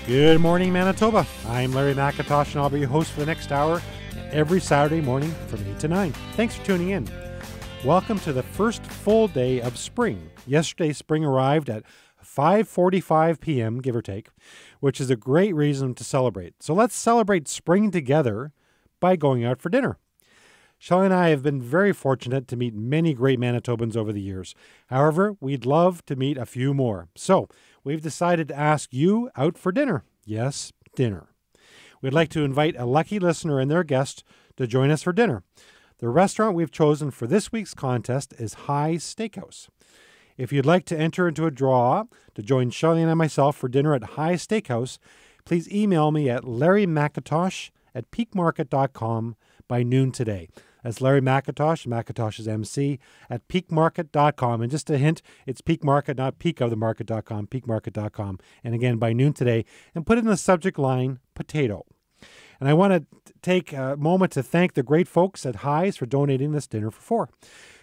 Good morning, Manitoba. I'm Larry McIntosh, and I'll be your host for the next hour every Saturday morning from 8 to 9. Thanks for tuning in. Welcome to the first full day of spring. Yesterday, spring arrived at 5:45 p.m., give or take, which is a great reason to celebrate. So let's celebrate spring together by going out for dinner. Shelley and I have been very fortunate to meet many great Manitobans over the years. However, we'd love to meet a few more. So we've decided to ask you out for dinner. Yes, dinner. We'd like to invite a lucky listener and their guest to join us for dinner. The restaurant we've chosen for this week's contest is High's Steakhouse. If you'd like to enter into a draw to join Shelley and myself for dinner at High's Steakhouse, please email me at larrymcintosh@peakmarket.com by noon today. That's Larry McIntosh, McIntosh is MC, at peakmarket.com. And just a hint, it's Peak Market, not peakofthemarket.com, peakmarket.com. And again, by noon today. And put in the subject line, potato. And I want to take a moment to thank the great folks at High's for donating this dinner for four.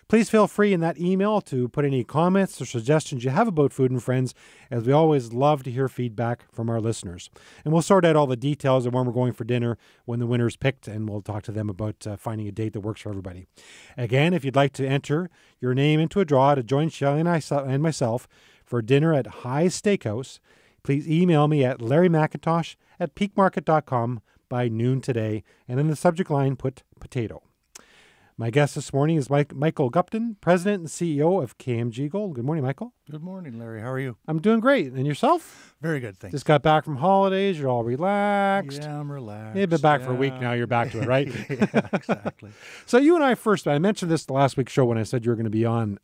Please feel free in that email to put any comments or suggestions you have about Food and Friends, as we always love to hear feedback from our listeners. And we'll sort out all the details of when we're going for dinner when the winner's picked, and we'll talk to them about finding a date that works for everybody. Again, if you'd like to enter your name into a draw to join Shelley and myself for dinner at High's Steakhouse, please email me at larrymcintosh@peakmarket.com by noon today, and in the subject line, put potato. My guest this morning is Michael Gupton, President and CEO of KMG Gold. Good morning, Michael. Good morning, Larry. How are you? I'm doing great. And yourself? Very good, thanks. Just got back from holidays. You're all relaxed. Yeah, I'm relaxed. You've been back for a week now. You're back to it, right? Yeah, exactly. So you and I I mentioned this the last week's show when I said you were going to be on.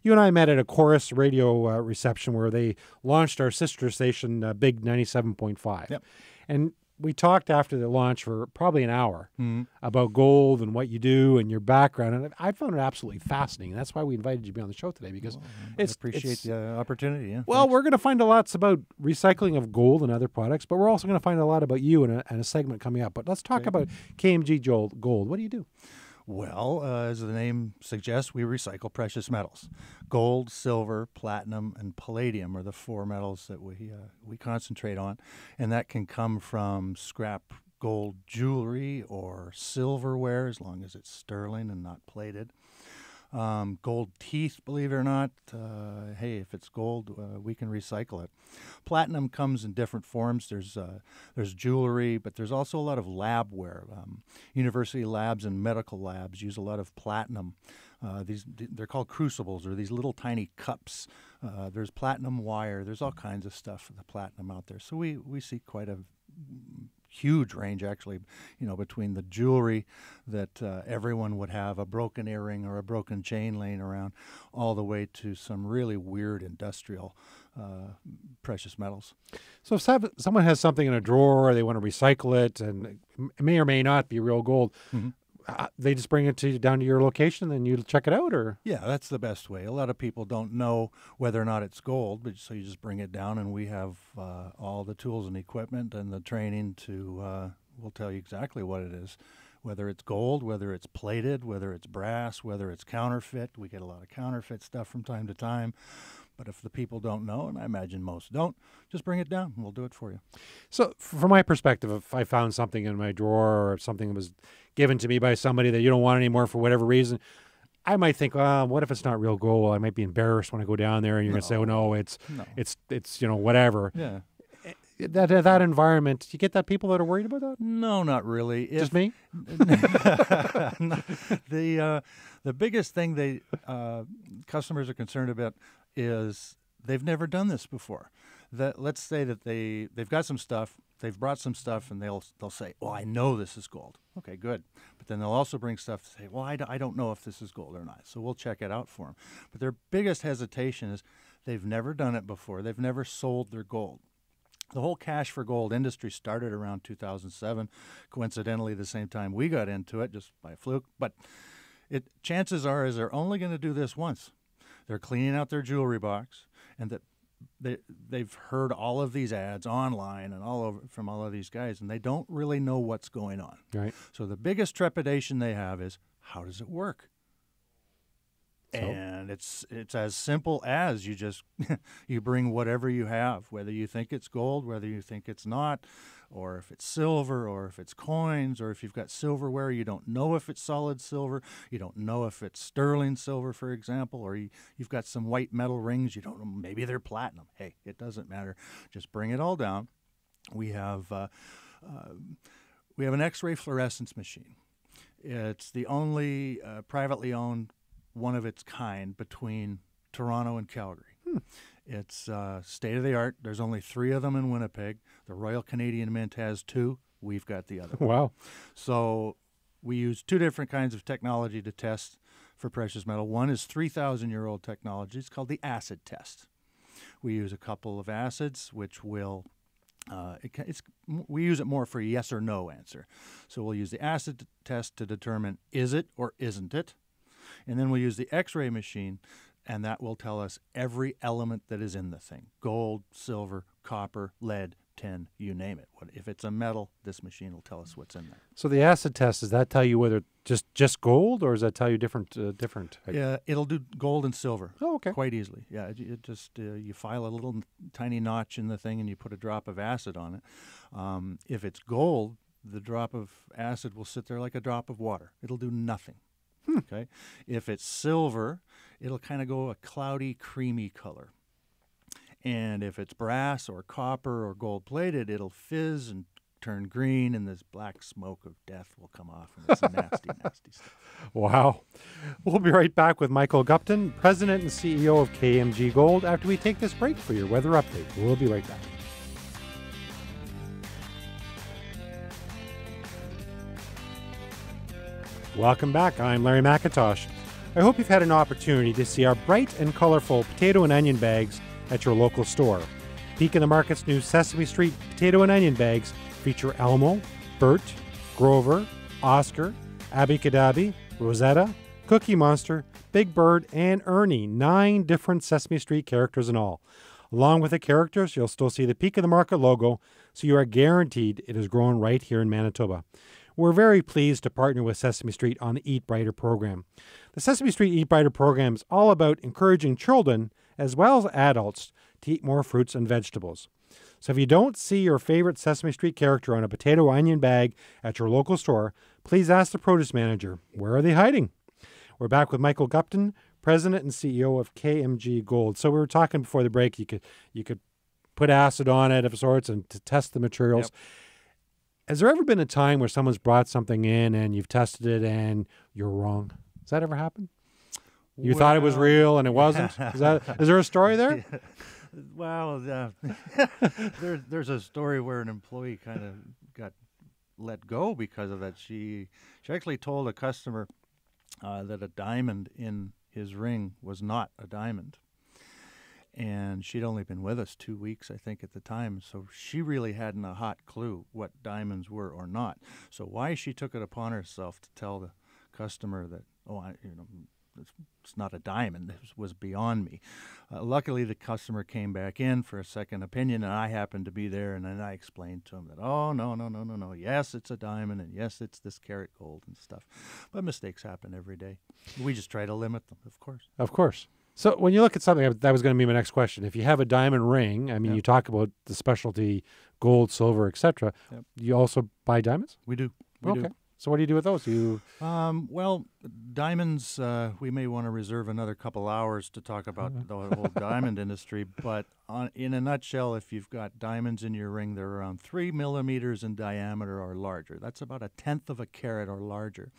You and I met at a Chorus radio reception where they launched our sister station, Big 97.5. Yep. And we talked after the launch for probably an hour about gold and what you do and your background. And I found it absolutely fascinating. That's why we invited you to be on the show today, because I appreciate the opportunity. Yeah. Well, we're going to find a lot about recycling of gold and other products, but we're also going to find a lot about you in a segment coming up. But let's talk about KMG Gold. What do you do? Well, as the name suggests, we recycle precious metals. Gold, silver, platinum, and palladium are the four metals that we concentrate on, and that can come from scrap gold jewelry or silverware, as long as it's sterling and not plated. Gold teeth, believe it or not. Hey, if it's gold, we can recycle it. Platinum comes in different forms. There's jewelry, but there's also a lot of labware. University labs and medical labs use a lot of platinum. They're called crucibles, or these little tiny cups. There's platinum wire. There's all kinds of stuff with the platinum out there. So we see quite a huge range, actually, between the jewelry that everyone would have, a broken earring or a broken chain laying around, all the way to some really weird industrial precious metals. So if someone has something in a drawer, they want to recycle it, and it may or may not be real gold, they just bring it down to your location and you check it out, or? Yeah, that's the best way. A lot of people don't know whether or not it's gold, but so you just bring it down, and we have all the tools and equipment and the training to, we'll tell you exactly what it is, whether it's gold, whether it's plated, whether it's brass, whether it's counterfeit. We get a lot of counterfeit stuff from time to time. But if the people don't know, and I imagine most don't, just bring it down and we'll do it for you. So from my perspective, if I found something in my drawer or something that was given to me by somebody that you don't want anymore for whatever reason, I might think, what if it's not real gold? I might be embarrassed when I go down there, and you're going to say, oh, no, it's whatever. Yeah. That environment, do you get that people that are worried about that? No, not really. Just me? The biggest thing customers are concerned about is they've never done this before. Let's say that they've got some stuff, they've brought some stuff, and they'll say, well, I know this is gold. Okay, good. But then they'll also bring stuff to say, well, I don't know if this is gold or not. So we'll check it out for them. But their biggest hesitation is they've never done it before. They've never sold their gold. The whole cash for gold industry started around 2007, coincidentally the same time we got into it, just by fluke. But chances are is they're only going to do this once. They're cleaning out their jewelry box, and that they've heard all of these ads online and all over from all of these guys, and they don't really know what's going on. Right. So the biggest trepidation they have is, how does it work? And it's as simple as you just you bring whatever you have, whether you think it's gold, whether you think it's not, or if it's silver, or if it's coins, or if you've got silverware, you don't know if it's solid silver, you don't know if it's sterling silver, for example, or you've got some white metal rings, you don't know, maybe they're platinum. Hey, it doesn't matter. Just bring it all down. We have an X-ray fluorescence machine. It's the only privately owned one of its kind between Toronto and Calgary. It's state-of-the-art. There's only 3 of them in Winnipeg. The Royal Canadian Mint has 2. We've got the other one. Wow. So we use 2 different kinds of technology to test for precious metal. One is 3,000-year-old technology. It's called the acid test. We use a couple of acids, which will we use it more for a yes or no answer. So we'll use the acid test to determine is it or isn't it. And then we'll use the X-ray machine, and that will tell us every element that is in the thing. Gold, silver, copper, lead, tin, you name it. If it's a metal, this machine will tell us what's in there. So the acid test, does that tell you whether just gold, or does that tell you different? Yeah, it'll do gold and silver. Oh, okay. Quite easily. Yeah, it just you file a little tiny notch in the thing, and you put a drop of acid on it. If it's gold, the drop of acid will sit there like a drop of water. It'll do nothing. Okay. If it's silver, it'll kind of go a cloudy, creamy color. And if it's brass or copper or gold-plated, it'll fizz and turn green, and this black smoke of death will come off, and it's nasty, nasty stuff. Wow. We'll be right back with Michael Gupton, President and CEO of KMG Gold, after we take this break for your weather update. We'll be right back. Welcome back. I'm Larry McIntosh. I hope you've had an opportunity to see our bright and colorful potato and onion bags at your local store. Peek in the Market's new Sesame Street potato and onion bags feature Elmo, Bert, Grover, Oscar, Abby Kadabi, Rosetta, Cookie Monster, Big Bird, and Ernie. 9 different Sesame Street characters in all. Along with the characters, you'll still see the Peek in the Market logo, so you are guaranteed it is grown right here in Manitoba. We're very pleased to partner with Sesame Street on the Eat Brighter program. The Sesame Street Eat Brighter program is all about encouraging children as well as adults to eat more fruits and vegetables. So if you don't see your favorite Sesame Street character on a potato or onion bag at your local store, please ask the produce manager, where are they hiding? We're back with Michael Gupton, President and CEO of KMG Gold. So we were talking before the break, you could put acid on it of sorts and to test the materials. Yep. Has there ever been a time where someone's brought something in and you've tested it and you're wrong? Has that ever happened? You thought it was real and it wasn't? Is there a story there? Yeah. Well, there's a story where an employee kind of got let go because of that. She actually told a customer that a diamond in his ring was not a diamond. And she'd only been with us 2 weeks, I think, at the time. So she really hadn't a hot clue what diamonds were or not. So why she took it upon herself to tell the customer that, it's not a diamond, this was beyond me. Luckily, the customer came back in for a second opinion, and I happened to be there, and then I explained to him that, no. Yes, it's a diamond, and yes, it's this carat gold and stuff. But mistakes happen every day. We just try to limit them, of course. Of course. So when you look at something, that was going to be my next question. If you have a diamond ring, I mean, You talk about the specialty gold, silver, etc. Yep. You also buy diamonds? We do. We do. So what do you do with those? Well, diamonds, we may want to reserve another couple hours to talk about the whole diamond industry. But in a nutshell, if you've got diamonds in your ring, they're around 3 millimeters in diameter or larger. That's about 1/10 of a carat or larger.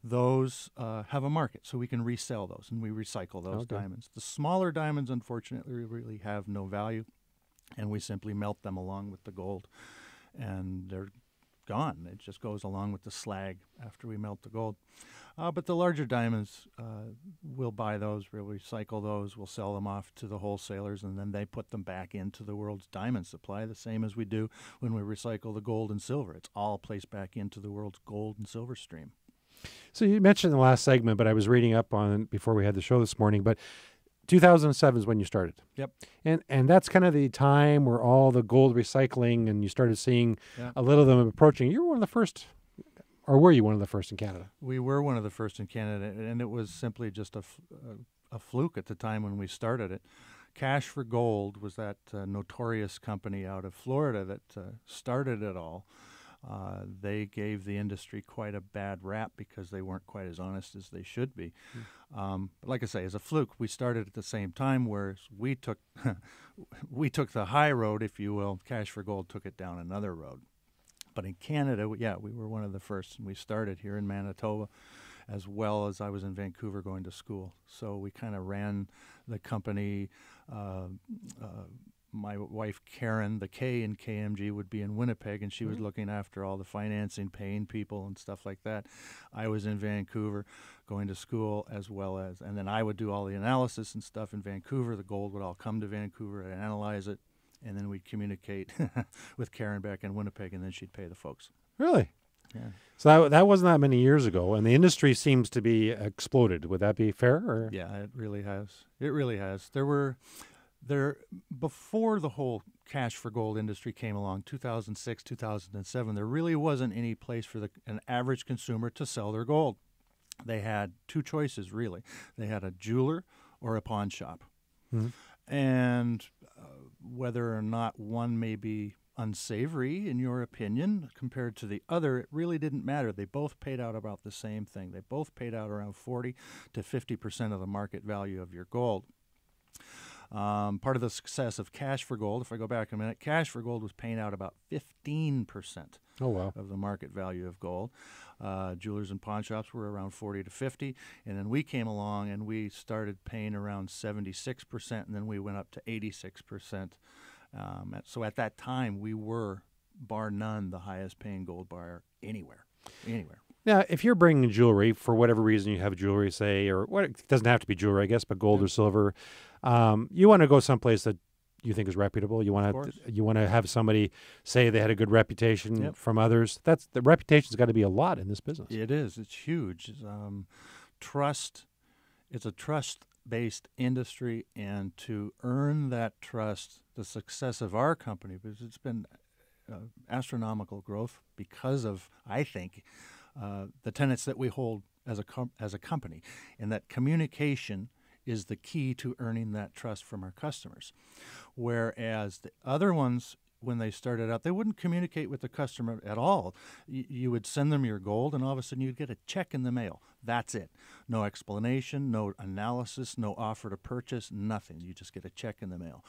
Those have a market, so we can resell those, and we recycle those diamonds. The smaller diamonds, unfortunately, really have no value, and we simply melt them along with the gold, and they're gone. It just goes along with the slag after we melt the gold. But the larger diamonds, we'll buy those, we'll recycle those, we'll sell them off to the wholesalers, and then they put them back into the world's diamond supply, the same as we do when we recycle the gold and silver. It's all placed back into the world's gold and silver stream. So you mentioned in the last segment, but I was reading up on it before we had the show this morning, but 2007 is when you started. Yep. And that's kind of the time where all the gold recycling and you started seeing a little of them approaching. You were one of the first Or were you one of the first in Canada? We were one of the first in Canada, and it was simply just a fluke at the time when we started it. Cash for Gold was that notorious company out of Florida that started it all. They gave the industry quite a bad rap because they weren't quite as honest as they should be. But like I say, as a fluke, we started at the same time, whereas we took we took the high road, if you will. Cash for Gold took it down another road. But in Canada, we were one of the first, and we started here in Manitoba, as well as I was in Vancouver going to school. So we kind of ran the company. My wife, Karen, the K in KMG, would be in Winnipeg, and she was looking after all the financing, paying people and stuff like that. I was in Vancouver going to school, as well as, and then I would do all the analysis and stuff in Vancouver. The gold would all come to Vancouver and analyze it, and then we'd communicate with Karen back in Winnipeg, and then she'd pay the folks. Really? Yeah. So that wasn't that many years ago, and the industry seems to be exploded. Would that be fair? Or? Yeah, it really has. It really has. Before the whole cash for gold industry came along, 2006, 2007, there really wasn't any place for an average consumer to sell their gold. They had two choices, really. They had a jeweler or a pawn shop. And whether or not one may be unsavory, in your opinion, compared to the other, it really didn't matter. They both paid out about the same thing. They both paid out around 40 to 50% of the market value of your gold. Part of the success of Cash for Gold, if I go back a minute, Cash for Gold was paying out about 15% of the market value of gold. Jewelers and pawn shops were around 40 to 50, and then we came along and we started paying around 76%, and then we went up to 86%. So at that time, we were, bar none, the highest paying gold buyer anywhere. Now, if you're bringing jewelry, for whatever reason you have jewelry, say, or what, it doesn't have to be jewelry, I guess, but gold or silver, you want to go someplace that you think is reputable. You want to have somebody say they had a good reputation from others. The reputation's got to be a lot in this business. It is. It's huge. Trust. It's a trust-based industry, and to earn that trust, the success of our company, because it's been astronomical growth because of, I think, the tenets that we hold as a company, and that communication is the key to earning that trust from our customers. Whereas the other ones, when they started out, they wouldn't communicate with the customer at all. You would send them your gold, and all of a sudden you'd get a check in the mail. That's it. No explanation, no analysis, no offer to purchase, nothing. You just get a check in the mail.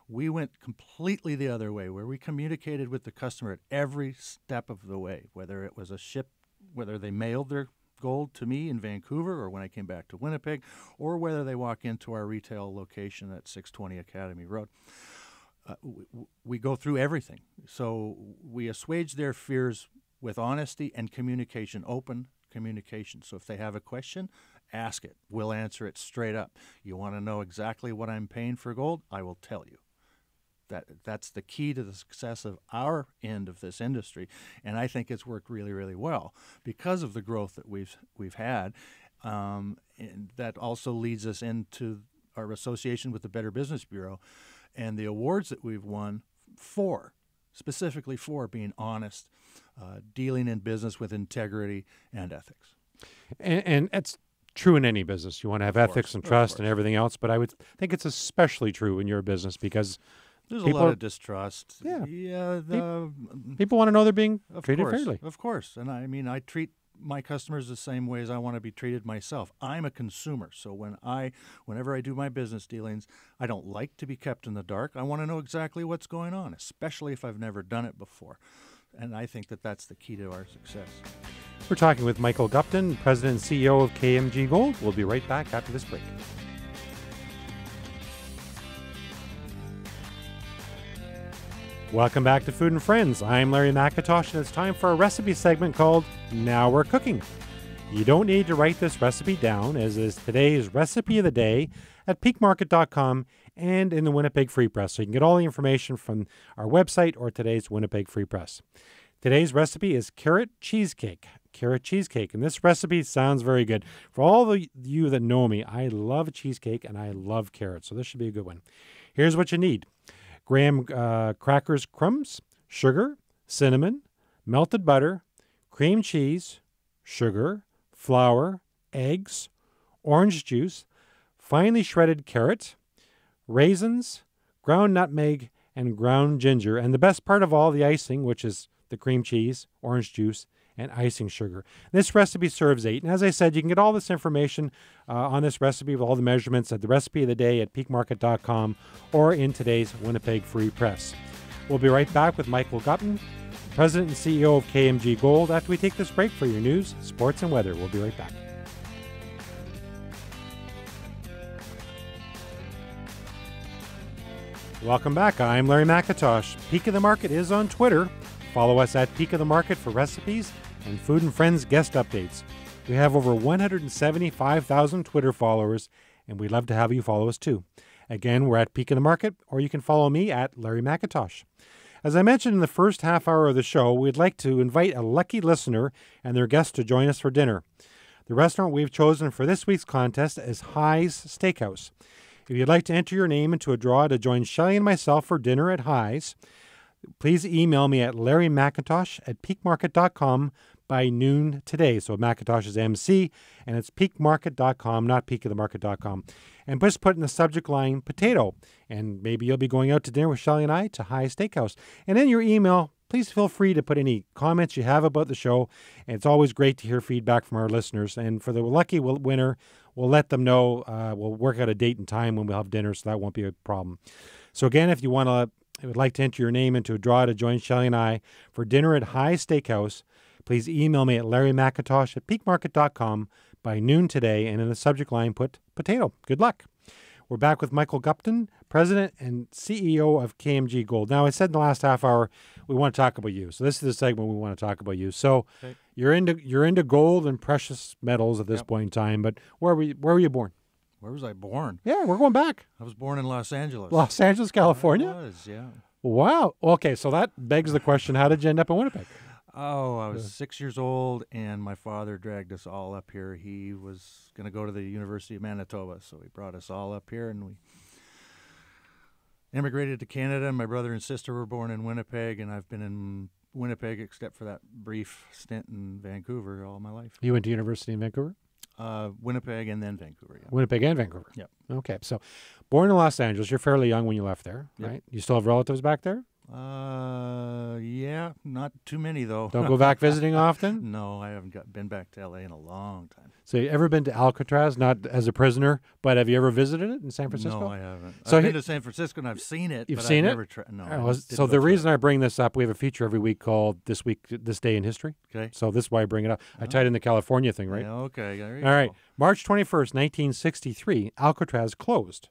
We went completely the other way, where we communicated with the customer at every step of the way, whether it was whether they mailed their gold to me in Vancouver or when I came back to Winnipeg, or whether they walk into our retail location at 620 Academy Road. We go through everything. So we assuage their fears with honesty and communication, open communication. So if they have a question, ask it. We'll answer it straight up. You want to know exactly what I'm paying for gold? I will tell you. That's the key to the success of our end of this industry, and I think it's worked really, really well because of the growth that we've had. And that also leads us into our association with the Better Business Bureau and the awards that we've won specifically for being honest, dealing in business with integrity and ethics. And it's true in any business. You want to have ethics and trust and everything else, but I would think it's especially true in your business because there's a lot of distrust. People want to know they're being treated fairly. Of course. And I treat my customers the same way as I want to be treated myself. I'm a consumer. So whenever I do my business dealings, I don't like to be kept in the dark. I want to know exactly what's going on, especially if I've never done it before. And I think that that's the key to our success. We're talking with Michael Gupton, President and CEO of KMG Gold. We'll be right back after this break. Welcome back to Food and Friends. I'm Larry McIntosh, and it's time for a recipe segment called Now We're Cooking. You don't need to write this recipe down, as is today's recipe of the day at peakmarket.com and in the Winnipeg Free Press. So you can get all the information from our website or today's Winnipeg Free Press. Today's recipe is carrot cheesecake. And this recipe sounds very good. For all of you that know me, I love cheesecake and I love carrots, so this should be a good one. Here's what you need. Graham crackers crumbs, sugar, cinnamon, melted butter, cream cheese, sugar, flour, eggs, orange juice, finely shredded carrot, raisins, ground nutmeg, and ground ginger. And the best part of all, the icing, which is the cream cheese, orange juice, and icing sugar. This recipe serves 8. And as I said, you can get all this information on this recipe with all the measurements at the recipe of the day at peakmarket.com or in today's Winnipeg Free Press. We'll be right back with Michael Gupton, President and CEO of KMG Gold, after we take this break for your news, sports, and weather. We'll be right back. Welcome back. I'm Larry McIntosh. Peak of the Market is on Twitter. Follow us at Peak of the Market for recipes and Food and Friends guest updates. We have over 175,000 Twitter followers, and we'd love to have you follow us too. Again, we're at Peak of the Market, or you can follow me at Larry McIntosh. As I mentioned in the first half hour of the show, we'd like to invite a lucky listener and their guests to join us for dinner. The restaurant we've chosen for this week's contest is High's Steakhouse. If you'd like to enter your name into a draw to join Shelley and myself for dinner at High's, please email me at larrymacintosh@peakmarket.com by noon today. So Macintosh is MC, and it's peakmarket.com, not peakofthemarket.com. And just put in the subject line, potato. And maybe you'll be going out to dinner with Shelley and I to High's Steakhouse. And in your email, please feel free to put any comments you have about the show. And it's always great to hear feedback from our listeners. And for the lucky winner, we'll let them know. We'll work out a date and time when we'll have dinner, so that won't be a problem. So again, if you would like to enter your name into a draw to join Shelley and I for dinner at High's Steakhouse, please email me at larrymacintosh@peakmarket.com by noon today, and in the subject line put potato. Good luck. We're back with Michael Gupton, President and CEO of KMG Gold. Now, I said in the last half hour we want to talk about you. So this is the segment we want to talk about you. So okay. You're into gold and precious metals at this point in time, but where were you born? Where was I born? Yeah, we're going back. I was born in Los Angeles. Los Angeles, California? I was, yeah. Wow. Okay, so that begs the question, how did you end up in Winnipeg? Oh, I was 6 years old, and my father dragged us all up here. He was going to go to the University of Manitoba, so he brought us all up here, and we immigrated to Canada. My brother and sister were born in Winnipeg, and I've been in Winnipeg except for that brief stint in Vancouver all my life. You went to university in Vancouver? Winnipeg and then Vancouver, yeah. Winnipeg and Vancouver? Yep. Okay, so born in Los Angeles. You're fairly young when you left there, yep. right? You still have relatives back there? Yeah, not too many, though. Don't go back visiting often? No, I haven't been back to L.A. in a long time. So you ever been to Alcatraz, not as a prisoner, but have you ever visited it in San Francisco? No, I haven't. So I've been to San Francisco and I've seen it. You've seen I've it? No. So the reason I bring this up, we have a feature every week called This Day in History. Okay. So this is why I bring it up. I tied in the California thing, right? Yeah, okay. There you All right. March 21st, 1963, Alcatraz closed.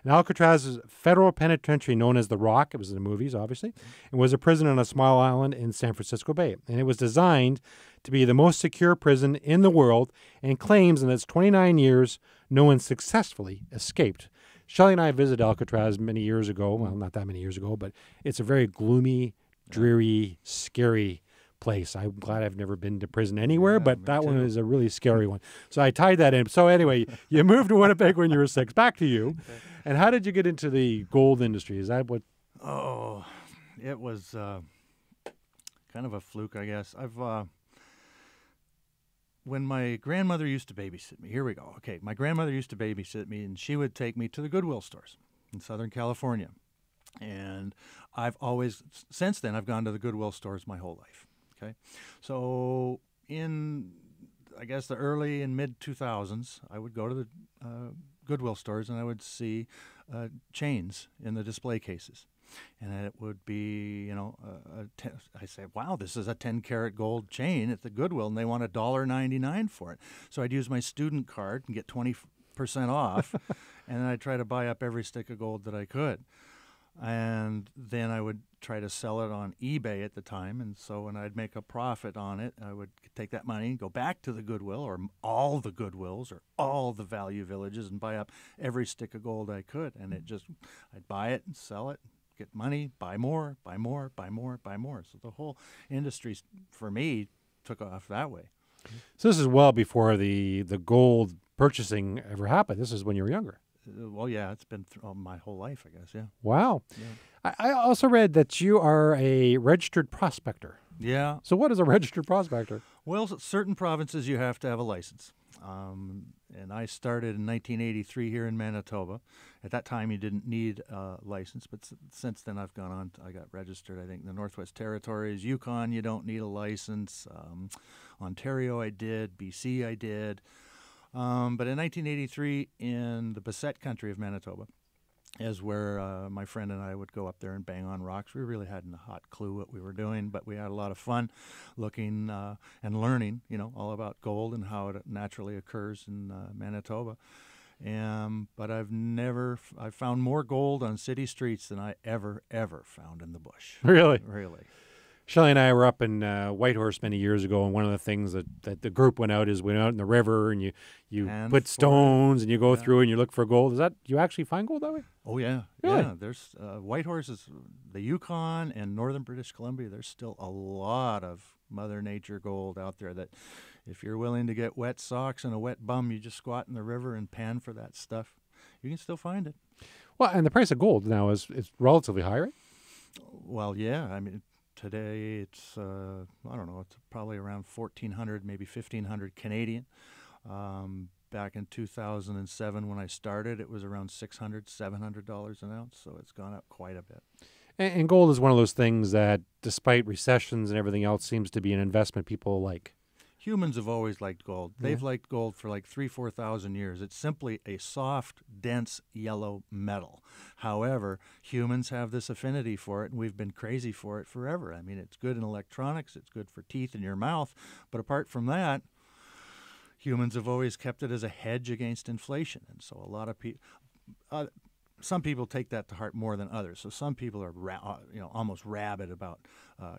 And Alcatraz's federal penitentiary, known as the Rock, it was in the movies, obviously, and was a prison on a small island in San Francisco Bay. And it was designed to be the most secure prison in the world, and claims in its 29 years, no one successfully escaped. Shelley and I visited Alcatraz many years ago. Well, not that many years ago, but it's a very gloomy, dreary, scary place. I'm glad I've never been to prison anywhere, but that one is a really scary one. So I tied that in. So anyway, you moved to Winnipeg when you were 6. Back to you. Okay. And how did you get into the gold industry? Is that what? Oh, it was kind of a fluke, I guess. When my grandmother used to babysit me, here we go. Okay, my grandmother used to babysit me, and she would take me to the Goodwill stores in Southern California. And since then, I've gone to the Goodwill stores my whole life. Okay, so in, I guess, the early and mid-2000s, I would go to the Goodwill stores and I would see chains in the display cases. And it would be, I say, wow, this is a 10-karat gold chain at the Goodwill, and they want $1.99 for it. So I'd use my student card and get 20% off, and then I'd try to buy up every stick of gold that I could. And then I would try to sell it on eBay at the time. And so when I'd make a profit on it, I would take that money and go back to the Goodwill or all the Goodwills or all the Value Villages and buy up every stick of gold I could. And I'd buy it and sell it, get money, buy more, buy more, buy more, buy more. So the whole industry, for me, took off that way. So this is well before the gold purchasing ever happened. This is when you were younger. Well, yeah, it's been my whole life, I guess, yeah. Wow. Yeah. I also read that you are a registered prospector. Yeah. So what is a registered prospector? Well, certain provinces you have to have a license. And I started in 1983 here in Manitoba. At that time, you didn't need a license, but since then I've gone on. I got registered, I think, in the Northwest Territories. Yukon, you don't need a license. Ontario, I did. BC, I did. But in 1983, in the Bassett country of Manitoba, is where my friend and I would go up there and bang on rocks. We really hadn't a hot clue what we were doing, but we had a lot of fun looking and learning, all about gold and how it naturally occurs in Manitoba. But I've found more gold on city streets than I ever found in the bush. Really? Really. Shelley and I were up in Whitehorse many years ago, and one of the things that the group went out in the river, and you put stones and you go through and you look for gold. Do you actually find gold that way? Oh, yeah. Really? Yeah, there's Whitehorse is the Yukon and northern British Columbia. There's still a lot of Mother Nature gold out there that if you're willing to get wet socks and a wet bum, you just squat in the river and pan for that stuff. You can still find it. Well, and the price of gold now is relatively high, right? Well, yeah. I mean, today it's, I don't know, it's probably around 1,400, maybe 1,500 Canadian. Back in 2007 when I started, it was around $600, $700 an ounce, so it's gone up quite a bit. And gold is one of those things that, despite recessions and everything else, seems to be an investment people like. Humans have always liked gold. They've liked gold for like 4,000 years. It's simply a soft, dense yellow metal. However, humans have this affinity for it, and we've been crazy for it forever. I mean, it's good in electronics. It's good for teeth in your mouth. But apart from that, humans have always kept it as a hedge against inflation. And so a lot of people, some people take that to heart more than others. So some people are, almost rabid about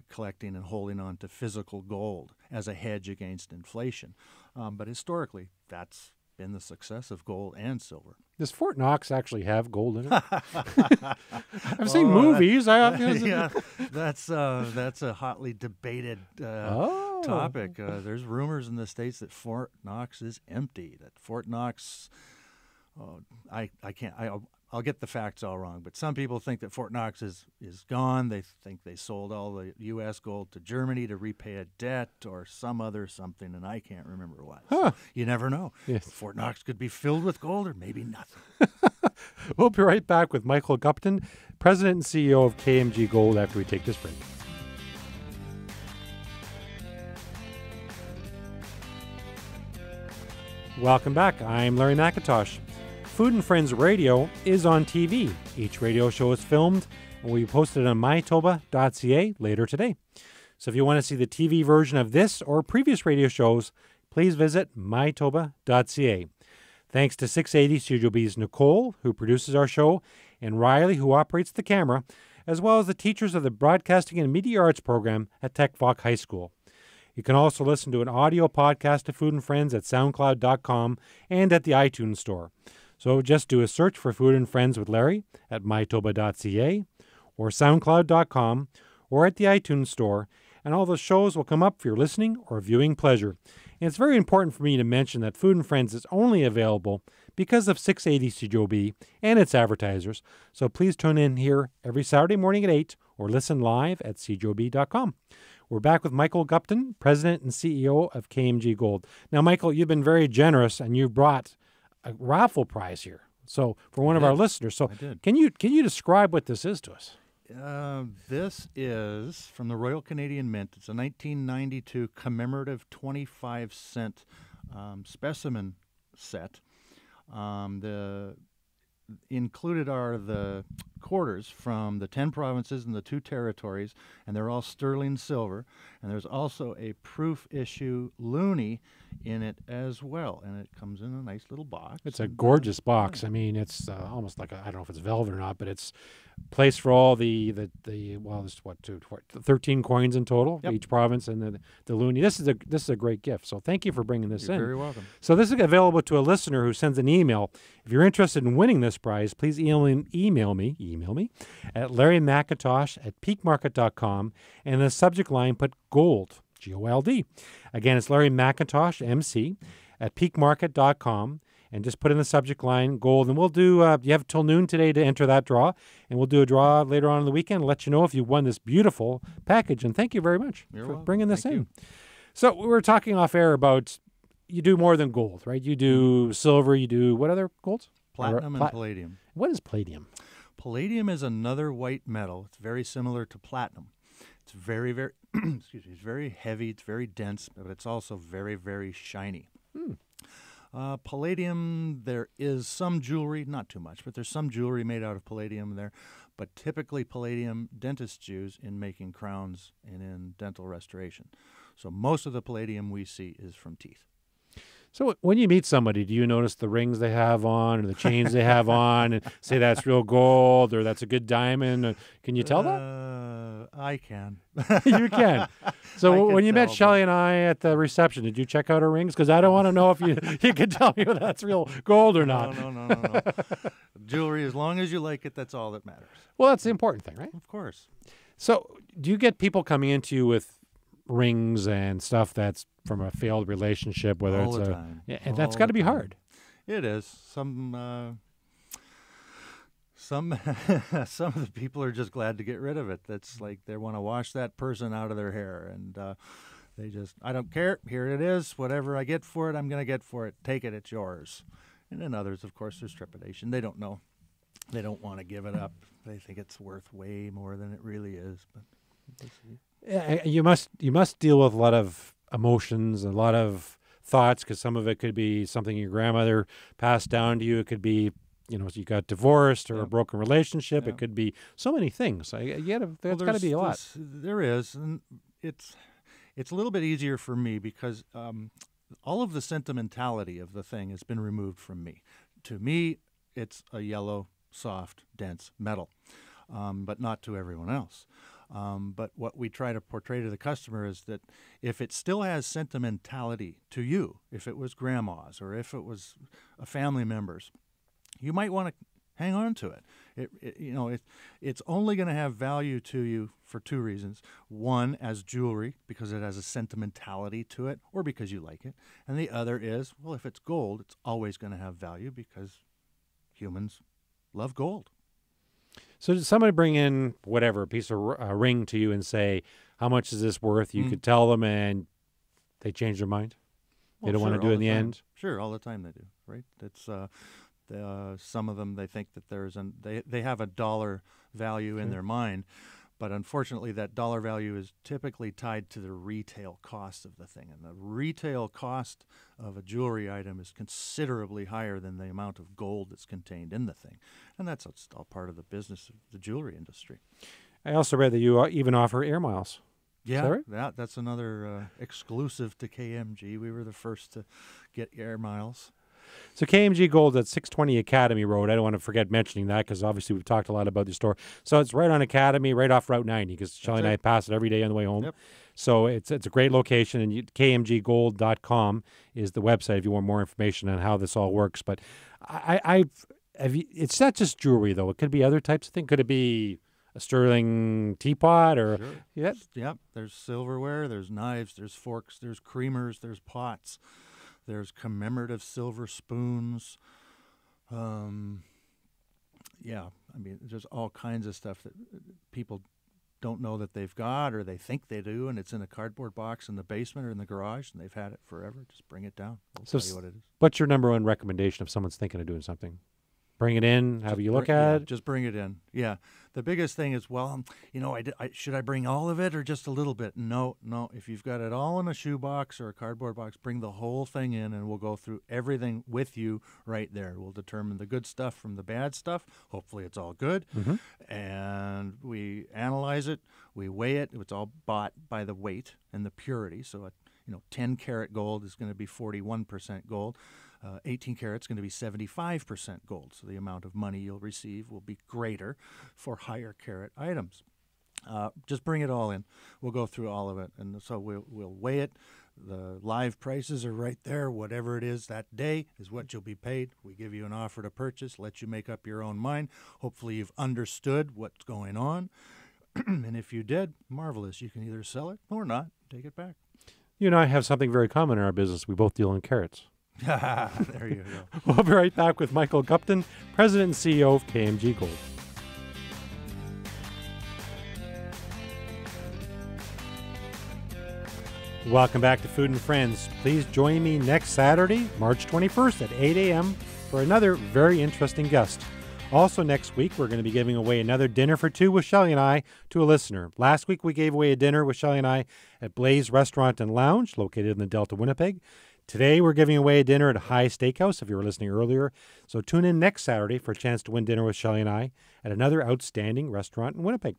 collecting and holding on to physical gold as a hedge against inflation. But historically, that's been the success of gold and silver. Does Fort Knox actually have gold in it? I've seen movies. Yeah, that's a hotly debated topic. There's rumors in the States that Fort Knox is empty. That Fort Knox, I'll get the facts all wrong, but some people think that Fort Knox is gone. They think they sold all the U.S. gold to Germany to repay a debt or something, and I can't remember what. Huh. So you never know. Yes. Fort Knox could be filled with gold or maybe nothing. We'll be right back with Michael Gupton, President and CEO of KMG Gold, after we take this break. Welcome back. I'm Larry McIntosh. Food and Friends Radio is on TV. Each radio show is filmed and will be posted on Mytoba.ca later today. So if you want to see the TV version of this or previous radio shows, please visit Mytoba.ca. Thanks to 680 Studio B's Nicole, who produces our show, and Riley, who operates the camera, as well as the teachers of the Broadcasting and Media Arts program at Tech-Voc High School. You can also listen to an audio podcast of Food and Friends at SoundCloud.com and at the iTunes Store. So just do a search for Food and Friends with Larry at Mytoba.ca or SoundCloud.com or at the iTunes Store, and all the shows will come up for your listening or viewing pleasure. And it's very important for me to mention that Food and Friends is only available because of 680 CJOB and its advertisers. So please tune in here every Saturday morning at 8 or listen live at cjob.com. We're back with Michael Gupton, President and CEO of KMG Gold. Now, Michael, you've been very generous and you've brought a raffle prize here. So for one of our listeners. So can you describe what this is to us? This is from the Royal Canadian Mint. It's a 1992 commemorative 25-cent specimen set. The included are the quarters from the 10 provinces and the 2 territories, and they're all sterling silver. And there's also a proof issue loonie in it as well, and it comes in a nice little box. It's a gorgeous box. I mean, it's almost like I don't know if it's velvet or not, but it's placed for all the there's 13 coins in total for each province, and the loonie. This is a great gift. So thank you for bringing this in. You're very welcome. So this is available to a listener who sends an email. If you're interested in winning this prize, please email me at larrymcintosh@peakmarket.com, and in the subject line put gold, G-O-L-D. Again, it's Larry McIntosh, MC, at peakmarket.com, and just put in the subject line gold. And we'll do, you have till noon today to enter that draw, and we'll do a draw later on in the weekend and let you know if you won this beautiful package. And thank you very much for bringing this in. So we were talking off air about you do more than gold, right? You do silver, you do what other golds? Platinum and palladium. What is palladium? Palladium is another white metal. It's very similar to platinum. It's very, very, excuse me, it's very heavy, it's very dense, but it's also very, very shiny. Palladium, there is some jewelry, not too much, but there's some jewelry made out of palladium there. But typically palladium dentists use in making crowns and in dental restoration. So most of the palladium we see is from teeth. So when you meet somebody, do you notice the rings they have on or the chains they have on and say that's real gold or that's a good diamond? Can you tell that? I can. You can. So when you met Shelley and I at the reception, did you check out her rings? Because I don't want to know if you can tell me whether that's real gold or not. No. Jewelry, as long as you like it, that's all that matters. Well, that's the important thing, right? Of course. So do you get people coming into you with rings and stuff that's from a failed relationship, whether all it's the time. And that's got to be hard. It is. Some of the people are just glad to get rid of it. That's like they want to wash that person out of their hair, and they just, I don't care. Here it is. Whatever I get for it, I'm going to get for it. Take it. It's yours. And then others, of course, there's trepidation. They don't know. They don't want to give it up. They think it's worth way more than it really is. But we'll see. You must deal with a lot of emotions, a lot of thoughts, because some of it could be something your grandmother passed down to you. It could be, you got divorced or a broken relationship. It could be so many things. There's got to be a lot. There is, and it's a little bit easier for me because all of the sentimentality of the thing has been removed from me. To me, it's a yellow, soft, dense metal, but not to everyone else. But what we try to portray to the customer is that if it still has sentimentality to you, if it was grandma's or if it was a family member's, you might want to hang on to it. It's only going to have value to you for two reasons. One, as jewelry, because it has a sentimentality to it, or because you like it. And the other is, well, if it's gold, it's always going to have value because humans love gold. So did somebody bring in whatever, a piece of ring to you and say, how much is this worth? You could tell them and they change their mind? They don't want to do it in the end? Sure, all the time they do, right? It's some of them, they think that they have a dollar value in their mind, but unfortunately that dollar value is typically tied to the retail cost of the thing. And the retail cost of a jewelry item is considerably higher than the amount of gold that's contained in the thing. And that's all part of the business of the jewelry industry. I also read that you even offer air miles. Yeah, is that right? That's another exclusive to KMG. We were the first to get air miles. So KMG Gold at 620 Academy Road. I don't want to forget mentioning that because obviously we've talked a lot about the store. So it's right on Academy, right off Route 90 because Shelley and I pass it every day on the way home. Yep. So it's a great location, and kmggold.com is the website if you want more information on how this all works. But it's not just jewelry, though. It could be other types of things. Could it be a sterling teapot or Sure. Yep. There's silverware, there's knives, there's forks, there's creamers, there's pots. There's commemorative silver spoons. There's all kinds of stuff that people don't know that they've got or they think they do, and it's in a cardboard box in the basement or in the garage, and they've had it forever. Just bring it down. We'll tell you what it is. What's your number one recommendation if someone's thinking of doing something? Bring it in, have you look at it? Just bring it in. Yeah. The biggest thing is, should I bring all of it or just a little bit? No. If you've got it all in a shoebox or a cardboard box, bring the whole thing in and we'll go through everything with you right there. We'll determine the good stuff from the bad stuff. Hopefully it's all good. Mm-hmm. And we analyze it. We weigh it. It's all bought by the weight and the purity. So, 10 karat gold is going to be 41% gold. 18 carats is going to be 75% gold, so the amount of money you'll receive will be greater for higher carat items. Just bring it all in. We'll go through all of it, and so we'll weigh it. The live prices are right there. Whatever it is that day is what you'll be paid. We give you an offer to purchase, let you make up your own mind. Hopefully you've understood what's going on, and if you did, marvelous. You can either sell it or not. Take it back. You and I have something very common in our business. We both deal in carats. There you go. We'll be right back with Michael Gupton, President and CEO of KMG Gold. Welcome back to Food and Friends. Please join me next Saturday, March 21st at 8 a.m. for another very interesting guest. Also next week, we're going to be giving away another dinner for two with Shelley and I to a listener. Last week, we gave away a dinner with Shelley and I at Blaze Restaurant and Lounge, located in the Delta, Winnipeg. Today, we're giving away a dinner at High Steakhouse, if you were listening earlier. So tune in next Saturday for a chance to win dinner with Shelley and I at another outstanding restaurant in Winnipeg.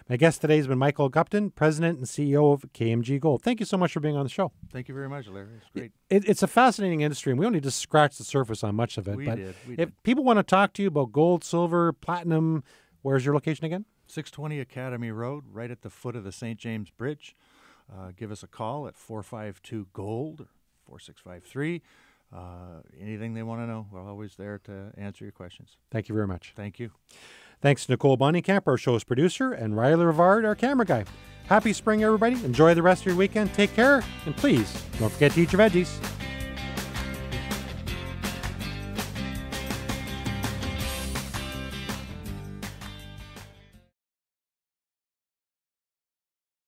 My guest today has been Michael Gupton, President and CEO of KMG Gold. Thank you so much for being on the show. Thank you very much, Larry. It's great. It's a fascinating industry, and we only just scratched the surface on much of it. We but did. If people want to talk to you about gold, silver, platinum, where's your location again? 620 Academy Road, right at the foot of the St. James Bridge. Give us a call at 452-GOLD or 4653. Anything they want to know, we're always there to answer your questions. Thank you very much. Thank you. Thanks to Nicole Bonnycamp, our show's producer, and Riley Rivard, our camera guy. Happy spring, everybody. Enjoy the rest of your weekend. Take care, and please, don't forget to eat your veggies.